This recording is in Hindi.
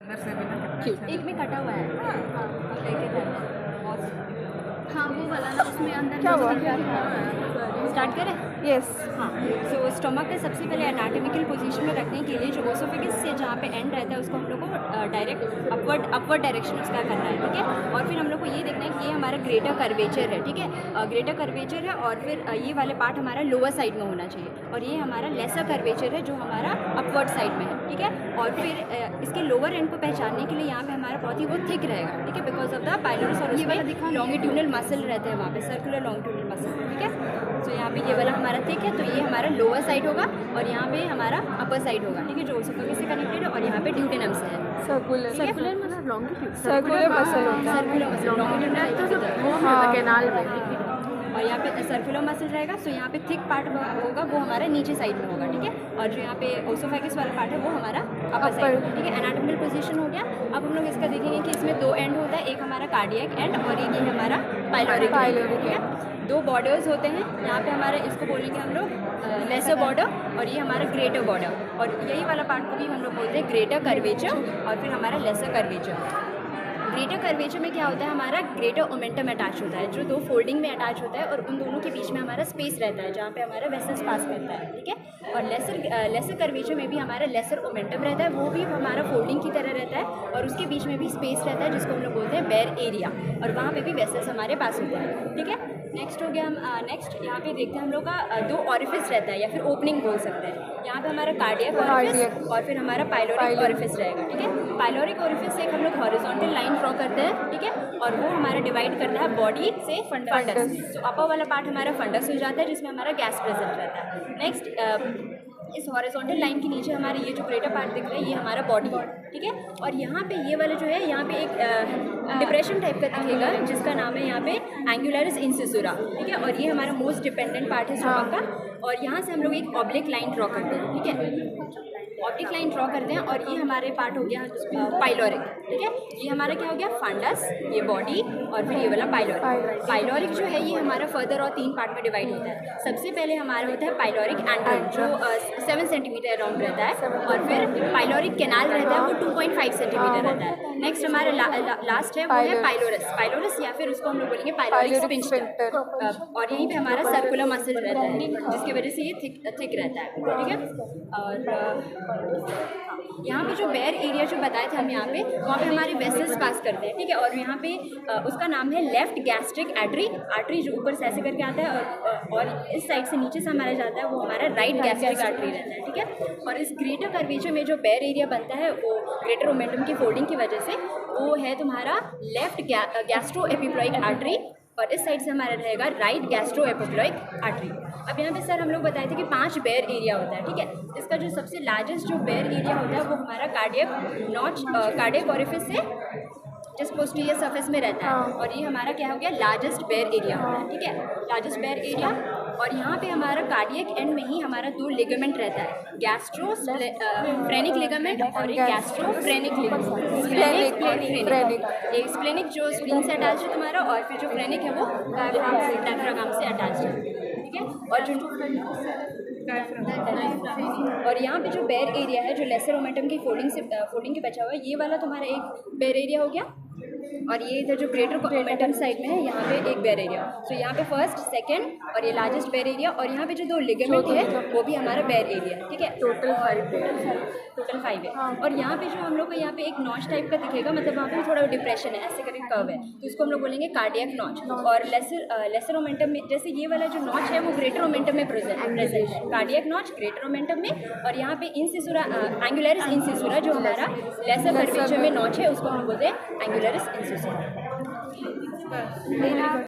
एक में कटा हुआ है। हाँ वो वाला ना, उसमें अंदर क्या हुआ? स्टार्ट करें। यस। हाँ, सो स्टमक के सबसे पहले एनाटॉमिकल पोजीशन में रखने के लिए जो ओसोफेगस से जहाँ पे एंड रहता है उसको हम लोग को डायरेक्ट अपवर्ड डायरेक्शन उसका करना है, ठीक है। और फिर हम लोग को ये देखना है कि ये हमारा ग्रेटर कर्वेचर है, ठीक है। ग्रेटर कर्वेचर है और फिर ये वाले पार्ट हमारा लोअर साइड में होना चाहिए और ये हमारा लेसर कर्वेचर है जो हमारा अपवर्ड साइड में है, ठीक है। और फिर इसके लोअर एंड को पहचानने के लिए यहाँ पे हमारा बहुत ही वो थिक रहेगा, ठीक है, बिकॉज ऑफ द पाइलोरस और उसमें लॉन्गिट्यूडनल मसल रहते हैं वहाँ पे, सर्कुलर लॉन्गिट्यूडनल मसल, ठीक है। तो यहाँ पे ये वाला हमारा थिक है, तो ये हमारा लोअर साइड होगा और यहाँ पे हमारा अपर साइड होगा, ठीक है, जो ओसोफेगस से कनेक्टेड है और यहाँ पे ड्यूटेनम से है। सर्कुलर मतलब लॉन्गिट्यूड, सर्कुलर मसल होता है। सर्कुलर मसल लॉन्गिट्यूड हाँ। कैनाल में, और यहाँ पे सर्कुलर मसल रहेगा। सो यहाँ पे थिक पार्ट होगा वो हमारा नीचे साइड में होगा, ठीक है। और जो यहाँ पे ओसोफेगस वाला पार्ट है वो हमारा अपर साइड, ठीक है। एनाटॉमिकल पोजीशन हो गया। अब हम लोग इसका देखेंगे कि इसमें दो एंड होता है, एक हमारा कार्डियक एंड और एक ये हमारा पाइलोरिक, ठीक है। दो बॉर्डर्स होते हैं यहाँ पे हमारे, इसको बोलेंगे हम लोग लेसर बॉर्डर और ये हमारा ग्रेटर बॉर्डर, और यही वाला पार्ट को भी हम लोग बोलते हैं ग्रेटर कर्वेचर और फिर हमारा लेसर कर्वेचर। ग्रेटर कर्वेचर में क्या होता है, हमारा ग्रेटर ओमेंटम अटैच होता है जो दो फोल्डिंग में अटैच होता है और उन दोनों के बीच में हमारा स्पेस रहता है जहाँ पे हमारा वेसल्स पास करता है, ठीक है। और लेसर कर्वेचर में भी हमारा लेसर ओमेंटम रहता है, वो भी हमारा फोल्डिंग की तरह रहता है और उसके बीच में भी स्पेस रहता है जिसको हम लोग बोलते हैं बेयर एरिया, और वहाँ पे भी वेसल्स हमारे पास होते हैं, ठीक है। नेक्स्ट हो गया, हम नेक्स्ट यहाँ पे देखते हैं हम लोग का दो ऑरिफिस रहता है या फिर ओपनिंग बोल सकते हैं। यहाँ पे हमारा कार्डियक ऑरिफिस और फिर हमारा पाइलोरिक ऑरिफिस रहेगा, ठीक है। पाइलोरिक ऑरिफिस से एक हम लोग हॉरिजॉन्टल लाइन ड्रॉ करते हैं, ठीक है, और वो हमारा डिवाइड करता है बॉडी से फंडस। तो अपर वाला पार्ट हमारा फंडस हो जाता है जिसमें हमारा गैस प्रेजेंट रहता है। नेक्स्ट इस हॉरिजॉन्टल लाइन के नीचे हमारे ये जो ग्रेटर पार्ट दिख रहा है ये हमारा बॉडी है, ठीक है। और यहाँ पे ये वाला जो है यहाँ पे एक डिप्रेशन टाइप का दिखेगा जिसका नाम है यहाँ पे एंगुलरिस इंसिसुरा, ठीक है। और ये हमारा मोस्ट डिपेंडेंट पार्ट है स्टमक का, और यहाँ से हम लोग एक ऑब्लिक लाइन ड्रॉ करते हैं, ठीक है। ऑब्लिक लाइन ड्रॉ करते हैं और ये हमारे पार्ट हो गया पाइलोरिक, ठीक है। ये हमारा क्या हो गया, फंडस, ये बॉडी और फिर ये वाला पाइलोरिक। पाइलोरिक जो है ये हमारा फर्दर और 3 पार्ट में डिवाइड होता है। सबसे पहले हमारा होता है पाइलोरिक एंड्रम जो 7 सेंटीमीटर अराउंड रहता है, और फिर पाइलोरिक कैनाल रहता है वो 2.5 सेंटीमीटर रहता है। नेक्स्ट हमारा लास्ट है वो है पाइलोरस या फिर उसको हम लोग बोलेंगे पाइलोरिक स्फिंक्टर, और यहीं पे हमारा सर्कुलर मसल रहता है जिसकी वजह से ये थिक रहता है, ठीक है। और यहाँ पे जो बेयर एरिया जो बताए थे हम यहाँ पे, वहाँ पे हमारे वेसल्स पास करते हैं, ठीक है। और यहाँ पे उसका नाम है लेफ्ट गैस्ट्रिक आर्टरी जो ऊपर से ऐसे करके आता है और इस साइड से नीचे से हमारा जाता है वो हमारा राइट गैस्ट्रिक आर्टरी रहता है, ठीक है। और इस ग्रेटर कर्वेचर में जो बेयर एरिया बनता है वो ग्रेटर ओमेंटम की फोल्डिंग की वजह से वो है तुम्हारा लेफ्ट गैस्ट्रो एपिप्लॉइक आर्टरी, और इस साइड से हमारा रहेगा राइट गैस्ट्रो एपिप्लॉइक आर्टरी। अब यहाँ पे सर हम लोग बताए थे कि 5 बेयर एरिया होता है, ठीक है। इसका जो सबसे लार्जेस्ट जो बेयर एरिया होता है वो हमारा कार्डियक ऑरिफिस से जस्ट पोस्टीरियर सरफेस में रहता है, और ये हमारा क्या हो गया, लार्जेस्ट बेयर एरिया होता है, ठीक है, लार्जेस्ट बेयर एरिया। और यहाँ पे हमारा कार्डियक एंड में ही हमारा 2 लिगामेंट रहता है, गैस्ट्रोफ्रेनिक लिगामेंट और एक गैस्ट्रोफ्रेनिक लिगामेंट। एक स्प्लेनिक जो स्प्लीन से अटैच है तुम्हारा, और फिर जो फ्रेनिक है वो डायफ्राम से अटैच है, ठीक है। और यहाँ पे जो बेयर एरिया है जो लेसर ओमेंटम की फोल्डिंग के बचा हुआ है, ये वाला तुम्हारा एक बेयर एरिया हो गया, और ये इधर जो ग्रेटर ओमेंटम साइड में है यहाँ पे एक बेयर एरिया। तो यहाँ पे फर्स्ट, सेकंड और ये लार्जेस्ट बेयर एरिया, और यहाँ पे जो 2 लिगामेंट है वो भी हमारा बेयर एरिया, ठीक है। टोटल 5 है। और यहाँ पे जो हम लोग को यहाँ पे एक नॉच टाइप का दिखेगा, मतलब वहाँ पे थोड़ा डिप्रेशन है, ऐसे करके कर्व है, तो इसको हम लोग बोलेंगे कार्डियक नॉच। और लेसर ओमेंटम में जैसे ये वाला जो नॉच है वो ग्रेटर ओमेंटम में प्रेजेंट है, कार्डियक नॉच ग्रेटर ओमेंटम में, और यहाँ पे इंसिसुरा एंगुलरिस इंसिसुरा जो हमारा लेसर कर्वेचर में नॉच है उसको हम बोलते हैं एंगुलरिस इंसिसुरा।